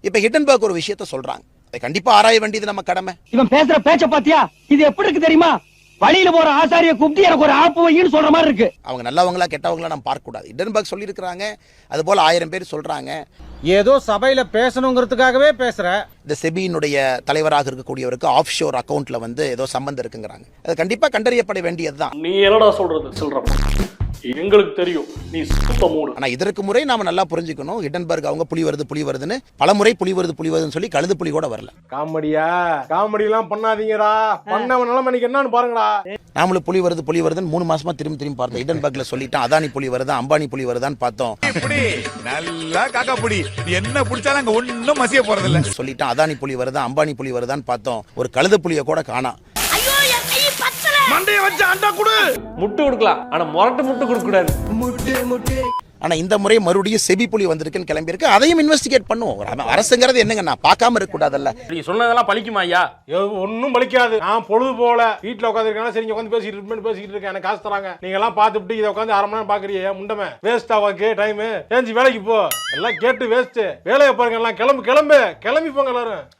இப்ப ஹிண்டன்பர்க் ஒரு விஷயத்த சொல்றாங்க, அதை கண்டிப்பா ஆராய வேண்டியது நம்ம கடமை. இவன் பேசுற பேச்ச பாத்தியா? இது எப்படி இருக்கு தெரியுமா? வழியில போற ஆசாரிய கூப்பிட்டு எனக்கு ஒரு ஆப்பு வைன்னு சொல்ற மாதிரி இருக்கு. அவங்க நல்லவங்களா கெட்டவங்களா நம்ம பார்க்க கூடாது. ஹிண்டன்பர்க் சொல்லி இருக்கிறாங்க, அது போல 1000 பேர் சொல்றாங்க. ஏதோ சபையில பேசணுங்கிறதுக்காகவே பேசுற. இந்த செபியினுடைய தலைவராக இருக்கக்கூடியவருக்கு ஆஃப் ஷோர் அக்கௌண்ட்ல வந்து ஏதோ சம்பந்தம் இருக்குங்கிறாங்க. அது கண்டிப்பா கண்டறியப்பட வேண்டியதுதான். நீ என்னடா சொல்றது சொல்ற? எங்களுக்கு தெரியும் நீ சுத்த மூடு. ஆனா இதற்கு முறை நாம நல்லா புரிஞ்சுக்கணும், ஹிண்டன்பர்க் அவங்க புலி வருதுன்னு பல முறை புலி வருதுன்னு சொல்லி கழுது புலி கூட வரல. காமெடி எல்லாம் பண்ணாதீங்கடா. பண்ணவன் நிலைமைக்கு என்னன்னு பாருங்கடா. நாமளும் புலி வருதுன்னு 3 மாசமா திரும்பி பார்த்தோம். ஹிண்டன்பர்க்ல சொல்லிட்டான் அதானி புலி வருதா அம்பானி புலி வருதான்னு பார்த்தோம். நல்லா காக்கா புடி என்ன பிடிச்சாலும் அங்க ஒண்ணும் மசிய போறது இல்ல. சொல்லிட்டான் அதானி புலி வருதா அம்பானி புலி வருதான்னு பார்த்தோம். ஒரு கழுது புலிய கூட காணா. மண்டைய வச்சு அண்டா குடு. முட்டு கொடுக்கலாம், ஆனா முரட்டு முட்டு கொடுக்க கூடாது. ஆனா இந்த முறை மறுபடியும் செபி புலி வந்திருக்குன்னு கிளம்பி இருக்கு. அதையும் இன்வெஸ்டிகேட் பண்ணுவோம். அரசுங்கிறது என்னங்க, நான் பார்க்காம இருக்க கூடாதுல்ல. நீ சொன்னதெல்லாம் பழிக்குமா ஐயா? ஒன்னும் பலிக்காது. நான் பொழுது போல வீட்டுல உட்காந்துருக்கேன், சரி உட்காந்து பேசிட்டு இருக்கேன். எனக்கு காசு தராங்க, நீங்க எல்லாம் பாத்துட்டு இதை உட்காந்து 1/2 மணி நேரம் பாக்குறீங்க. முண்டமே வேஸ்ட் ஆவாக்கு டைம். ஏஞ்சி வேலைக்கு போ. எல்லாம் கேட்டு வேஸ்ட். வேலையை பாருங்க, எல்லாம் கிளம்பி போங்க எல்லாரும்.